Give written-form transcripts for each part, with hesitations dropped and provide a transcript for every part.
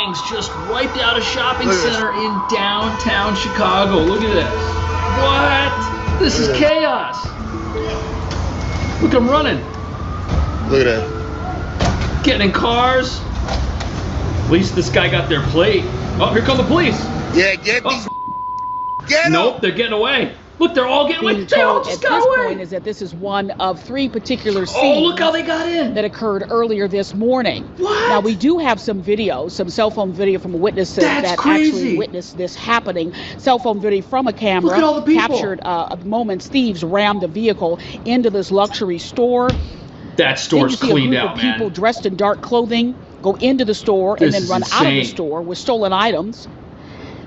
gangs just wiped out a shopping center in downtown Chicago. Look at this. What? This is chaos. Look, I'm running. Look at that. Getting in cars. At least this guy got their plate. Oh, here come the police. Yeah, get these. Get them. Nope, they're getting away. Look, they're all getting away. They all just got away. At this point is that this is one of 3 particular scenes. Oh, look how they got in. That occurred earlier this morning. What? Now, we do have some video, some cell phone video from a witness that actually witnessed this happening. Cell phone video from a camera. Look at all the people. Captured moments thieves rammed the vehicle into this luxury store. That store's cleaned out, man. People dressed in dark clothing go into the store and then run out of the store with stolen items.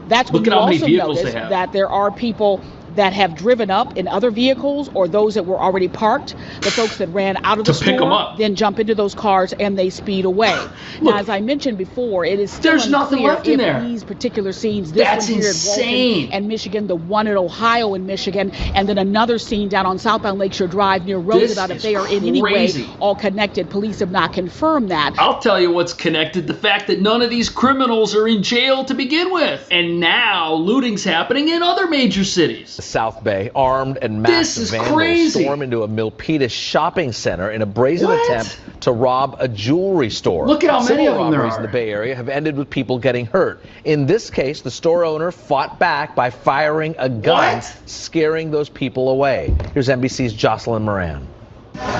That's when you also notice that there are people that have driven up in other vehicles or those that were already parked. The folks that ran out of the store then jump into those cars and they speed away. Now, as I mentioned before, it is still unclear if these particular scenes, this one here in Walton and Michigan, the one in Ohio and Michigan, and then another scene down on southbound Lakeshore Drive near Roosevelt, if they are in any way all connected. Police have not confirmed that. I'll tell you what's connected: the fact that none of these criminals are in jail to begin with. And now looting's happening in other major cities. South Bay, armed and masked vandals storm into a Milpitas shopping center in a brazen attempt to rob a jewelry store. Look at how many of them there robberies in the Bay Area have ended with people getting hurt. In this case, the store owner fought back by firing a gun, scaring those people away. Here's NBC's Jocelyn Moran.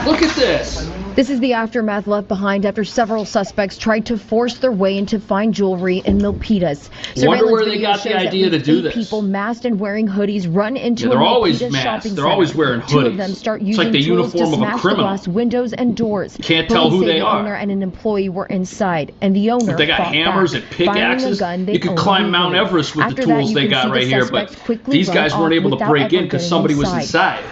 Look at this. This is the aftermath left behind after several suspects tried to force their way into fine jewelry in Milpitas. Wonder where they got the idea to do this. People masked and wearing hoodies run into they're a always Milpitas masked. shopping They're center. always wearing hoodies. 2 of them start using it's like the tools uniform to of a smash criminal. the glass windows and doors. Can't tell who they are. The owner and an employee were inside, and the owner they got hammers and pickaxes. You could climb Mount Everest with the tools they got right here, but these guys weren't able to break in because somebody was inside.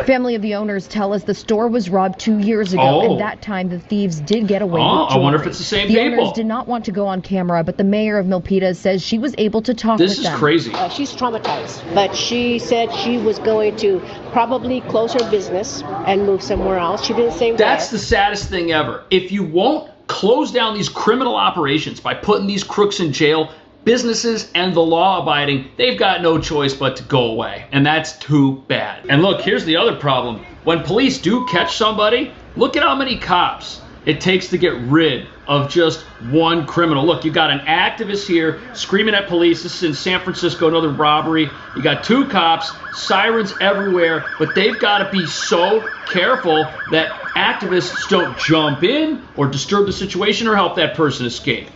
Family of the owners tell us the store was robbed 2 years ago, and that time the thieves did get away with jewelry. I wonder if it's the same people. The owners did not want to go on camera, but the mayor of Milpitas says she was able to talk with them. This is crazy. She's traumatized, but she said she was going to probably close her business and move somewhere else. She didn't say where. That's the saddest thing ever. If you won't close down these criminal operations by putting these crooks in jail, businesses and the law-abiding, they've got no choice but to go away. And that's too bad. And look, here's the other problem. When police do catch somebody, look at how many cops it takes to get rid of just one criminal. Look, you got an activist here screaming at police. This is in San Francisco, another robbery. You got 2 cops, sirens everywhere, but they've got to be so careful that activists don't jump in or disturb the situation or help that person escape.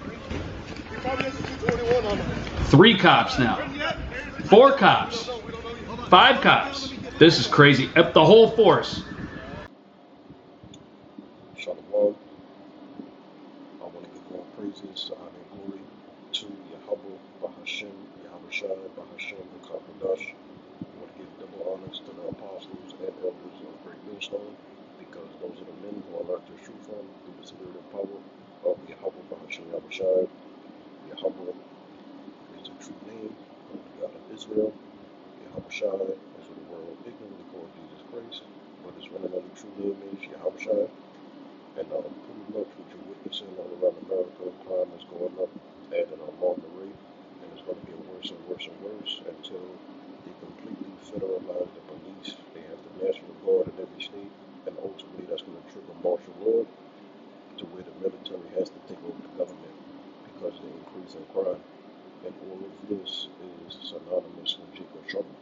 3 cops now. 4 cops. 5 cops. This is crazy. The whole force. Shalom. I want to give all praises, honor, and glory to Yahweh, Bahashem, Yahushua, Bahashem, and Kakodash. I want to give double honors to the apostles and elders of Great Millstone, because those are the men who are learned the truth from through the spirit and power of Yahweh, Bahashem, Yahushua. Yahweh is a true name of the God of Israel. Yahushua is what the world ignorantly called Jesus Christ, but his one and only true name is Yahushua. And pretty much what you're witnessing all around America, crime is going up at an alarming rate, and it's going to get worse and worse and worse until they completely federalize the police. They have the National Guard in every state, and ultimately that's going to trigger martial law to where the military has to take over the government because they're increasing crime. And all of this is synonymous with Jacob trouble,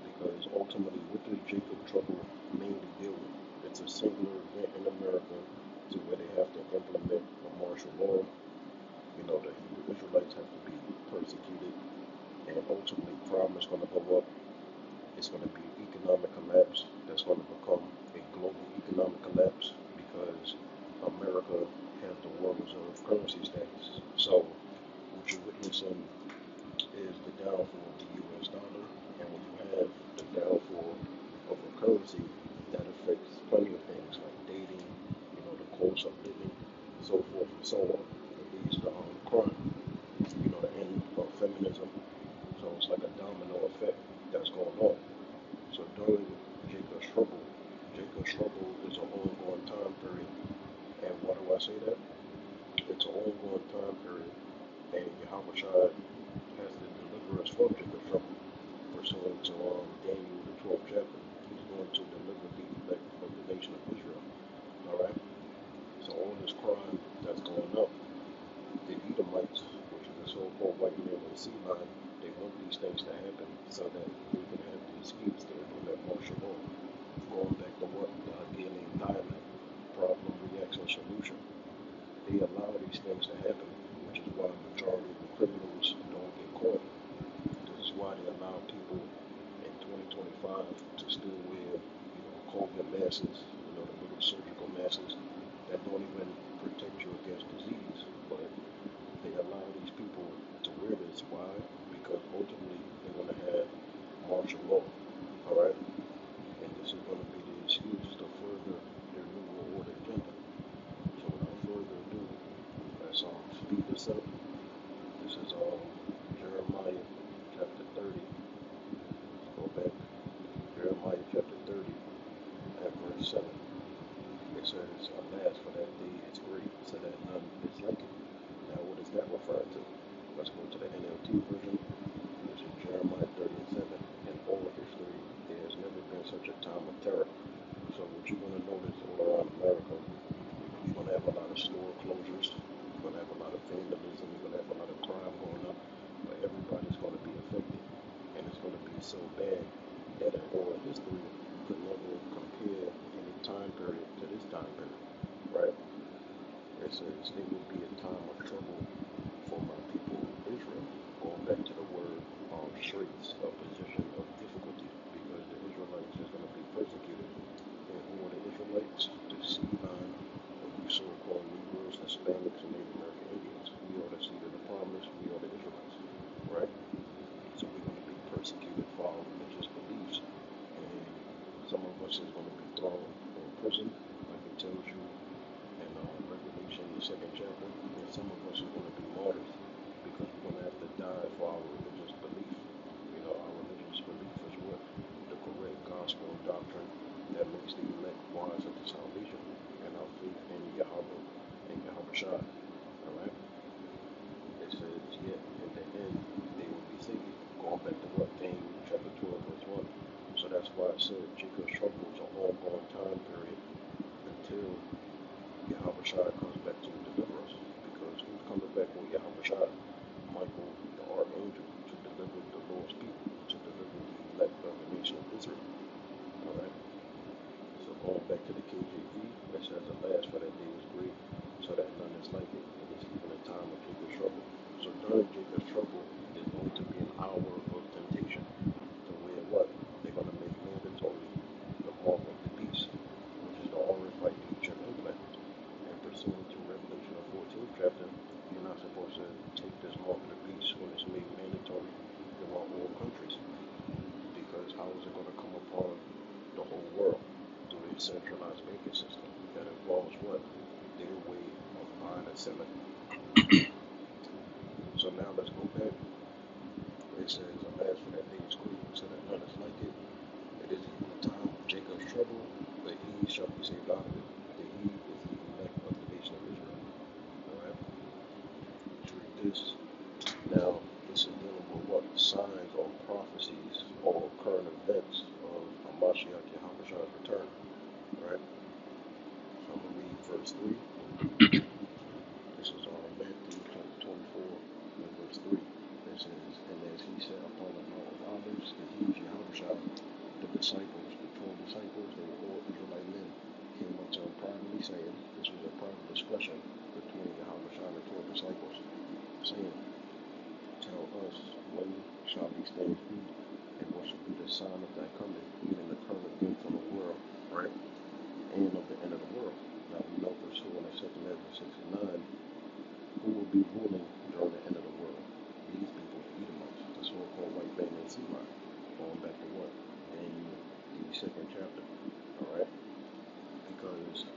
because ultimately what does Jacob trouble mainly deal with? It's a singular event in America to where they have to implement a martial law. You know, the Hebrew Israelites have to be persecuted, and ultimately crime is going to go up. It's going to be an economic collapse that's going to become a global economic collapse because America has the world reserve currency status. So what you're witnessing is the downfall of the US dollar, and when you have the downfall of a currency, that affects plenty of things like dating, you know, the cost of living, so forth and so on. It leads to crime, you know, the end of feminism. So it's like a domino effect that's going on. So during Jacob's trouble is an ongoing time period. And why do I say that? It's an ongoing time God has to deliver us from Jacob's trouble. Pursuant to Daniel, the 12th chapter, he's going to deliver the elect of the nation of Israel. All right? So all this crime that's going up, the Edomites, which is the so-called white man in the sea line, they want these things to happen so that they can have the excuse to implement martial law. Going back to what the Hegelian dialect, problem, reaction, solution. They allow these things to happen, which is why the majority of the criminals don't get caught. This is why they allow people in 2025 to still wear, COVID masks, the little surgical masks that don't even protect you against disease. But they allow these people to wear this. Why? Because ultimately they want to have martial law. All right? And this is going to be the excuse to further their New World Order agenda. So without further ado, let's speed this up. This is Jeremiah chapter 30. Let's go back. Jeremiah chapter 30 at verse 7. It says, alas, for that day is great, so that none is like it. Now what is that referring to? Let's go to the NLT version. This is Jeremiah 30 and 7. In all history, there has never been such a time of terror. So what you're going to notice all around America, you're going to have a lot of store closures, you're going to have a lot of vandalism, you're going to have a lot of crime going up, but everybody's going to be affected. And it's going to be so bad that in all history, you could never compare any time period to this time period, right? It says, it will be a time of trouble for my people Israel. Going back to the word straits, a position of difficulty, because the Israelites is going to be persecuted. And who are the Israelites? The seed line of you so-called Negroes, Hispanics, and Native American Indians. We are the seed of the promise. We are the Israelites, right? So we're going to be persecuted for our religious beliefs. And some of us is going to be thrown in prison, like it tells you in Revelation, the 2nd chapter. And some of us is going to be martyrs, because we're going to have to die for our religious belief. Our religious belief is what? The correct gospel and doctrine that makes the elect wise unto salvation, and our faith in Yahweh and Yahushua. Alright? It says, yet in the end they will be saved. Going back to what? Daniel chapter 12, verse 1. So that's why I said Jacob's trouble is an ongoing time period until Yahushua comes back to deliver us. Because who's coming back with Yahushua? Michael, the archangel, to deliver the Lord's people, to deliver the elect of the nation of Israel. Alright? So going back to the KJV, it says, alas, for that day is great, so that none is like it. It is even a time of Jacob's trouble. So during Jacob's trouble is going to be an hour of temptation. To where what? They're going to make mandatory the mark of the beast, which is the orange, white, deep chip implant. And pursuant to Revelation, the 14th chapter, you're not supposed to take this mark of the beast when it's made mandatory throughout all countries. Because how is it going to come upon the whole world? Through a centralized banking system that involves what? Their way of buying and selling. So now let's go back. It says, alas, for that day is great, so that none is like it. It is even a time of Jacob's trouble, but he shall be saved out of it. The he is the elect of the nation of Israel. Alright? Let's read this. Now, this is dealing with what? Signs or prophecies or current events of Mashiach Yahushua's return. Alright? So I'm going to read verse 3. This is Matthew chapter 24 and verse 3. It says, and as he sat upon the Mount of Olives, and he, Yahushua, the disciples, the 12 disciples, they were all Israelite men, came unto him privately, saying, this was a private discussion between Yahushua and the 12 disciples, saying, tell us, when shall these things be, and what shall be the sign of thy coming, even the current events of the world, right, and of the end of the world. Now we know verse 4 and 2 verse 6 and 9, who will be ruling during the end of the world? These people, the Edomites, the so-called white man in Zebulon, going back to what? Daniel, the 2nd chapter, alright? Because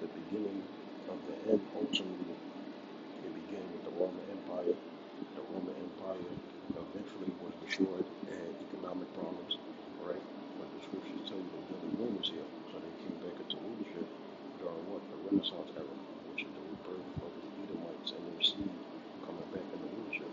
the beginning of the end, ultimately, it began with the Roman Empire. The Roman Empire eventually was destroyed and had economic problems, right? But the scriptures tell you the Roman rulers here. So they came back into rulership during what? The Renaissance era, which is the rebirth of the Edomites and their seed coming back into rulership.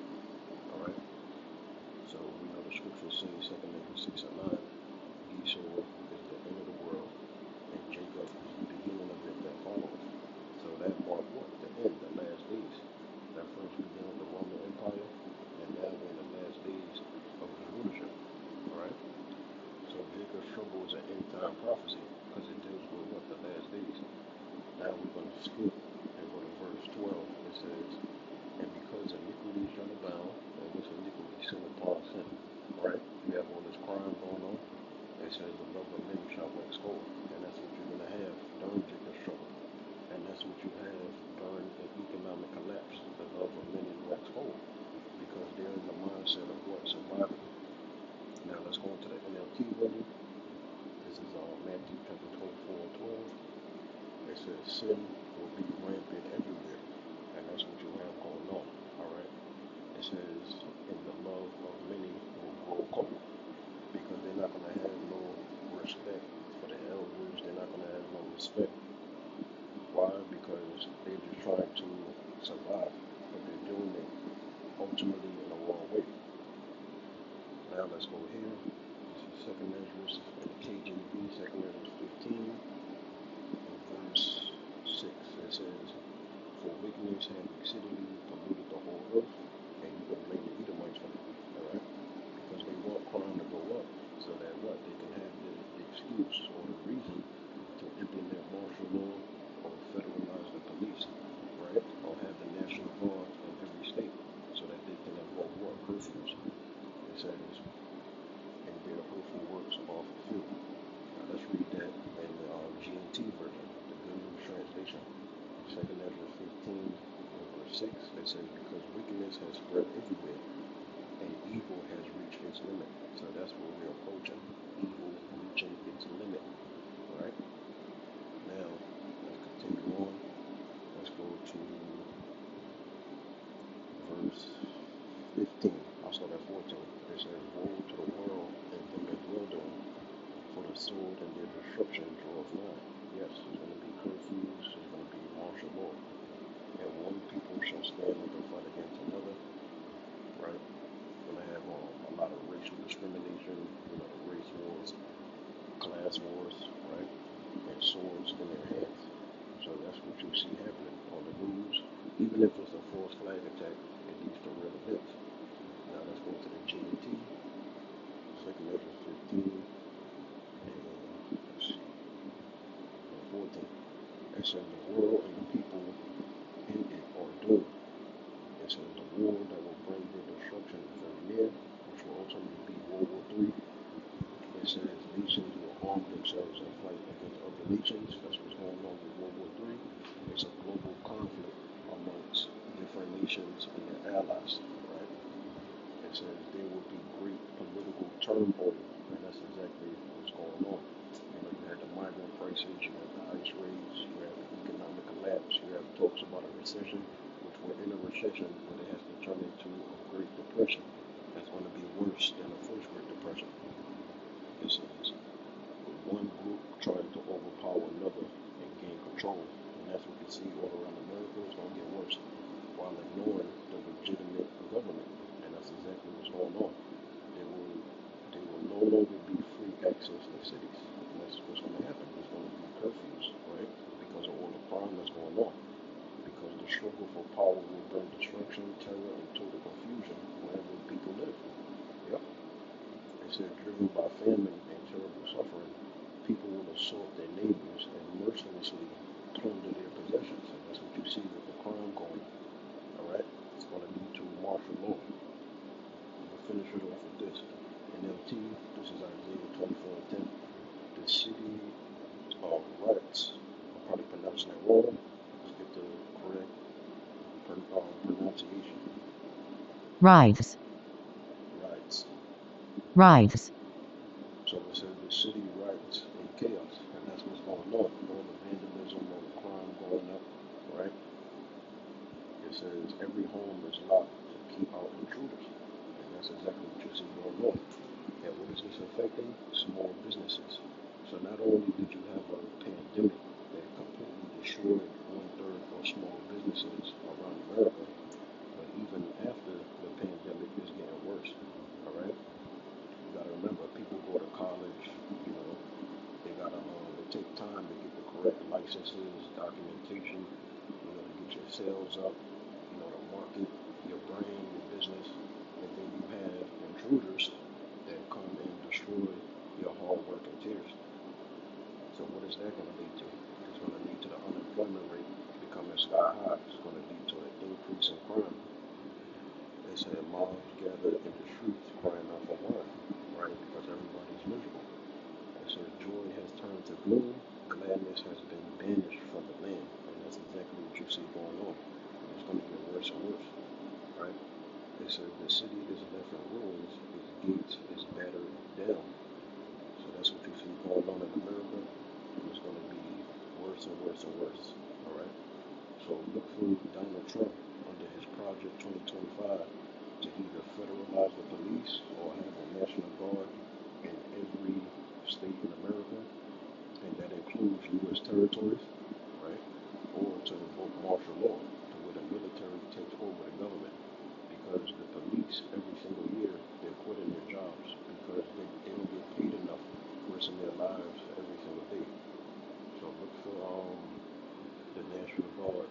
survive, but they're doing it ultimately in the wrong way. Now let's go here. This is second Ezra and the KJV, second Ezra 15 and verse 6. It says, "For wickedness have exceedingly polluted the whole earth," and you can blame the Edomites for that, all right? Because they want crime to go up, so that what? They can have the excuse or the reason to implement martial law or federalize the police, right? Or have the National Guard in every state so that they can invoke war curfews. It says, "And their hurtful works are fulfilled." Now let's read that in the GNT version, the Good News Translation. Second Ezra 15 and verse 6. It says, "Because wickedness has spread everywhere, and evil has reached its limit." So that's what we're approaching. Evil reaching its limit. Alright? Now, let's continue on. Let's go to verse 15. I'll start at 14. It says, "Woe to the world and them that dwell therein, for the sword and their destruction draweth nigh." Yes, there's going to be curfews, there's going to be martial law. And one people shall stand up and fight against another, right? We're going to have a lot of racial discrimination, race wars, class wars, right? And swords in their hands. So that's what you see happening on the news. Even if it's a false flag attack, it leads to real events. Now let's go to the GNT, second Ezra 15, and let's see, 14. It says, "The world and the people in it are doomed." It says, "The war that will bring their destruction is very near," which will ultimately be World War III. It says, "Nations will arm themselves and fight against other nations." That's what's going on with World War III. It's a global conflict amongst different nations and their allies, right? It says there will be great political turmoil, and that's exactly what's going on. You had the migrant crisis, you have the ice raids, you have the economic collapse, you have talks about a recession, which we're in a recession, but it has to turn into a Great Depression. That's going to be worse than the first Great Depression. It says one group trying to overpower another and gain control, and that's what we see all around America. It's going to get worse while ignoring the legitimate government, and that's exactly what's going on. There will no longer be free access to cities, and that's what's going to happen. There's going to be curfews, right? Because of all the crime that's going on. Because the struggle for power will bring destruction, terror, and total confusion wherever people live. Yep. It said, driven by famine and terrible suffering, people will assault their neighbors and mercilessly plunder their possessions. And that's what you see with the crime going on. Alright? It's going to lead to martial law. We'll finish it off with this. NLT, this is Isaiah 24:10. "The city of Ricans," I'm probably pronouncing it wrong. Let's get the correct pronunciation. Rides. Ricans. Rides. So it says the city riots in chaos, and that's what's going on. All the vandalism, all the crime going up, right? It says every home is locked to keep out intruders, and that's exactly what you see going on. And what is this affecting? Small businesses. So not only did you have a pandemic that completely destroyed 1/3 of small businesses around America, but even after the pandemic is getting worse, all right? You gotta remember, people go to college, they take time to get the correct licenses, documentation, to get your sales up, to market your brand, your business, and then you have intruders that come and destroy your hard work and tears. So what is that going to lead to? It's going to lead to the unemployment rate becoming sky high. It's going to lead to an increase in crime. They said mobs gathered in the streets crying out for wine, right? Because everybody's miserable. It says joy has turned to gloom, gladness has been banished from the land. And that's exactly what you see going on. And it's going to get worse and worse, right? It says the city is left in ruins, its gates is battered down. So that's what you see going on in America, and it's going to be worse and worse and worse, all right? So look for Donald Trump under his Project 2025 to either federalize the police or have the National Guard in every state in America, and that includes U.S. territories, right? Or to invoke martial law to where the military takes over the government, because the police every single year they're quitting their jobs because they don't get paid enough risking their lives every single day. So look for the National Guard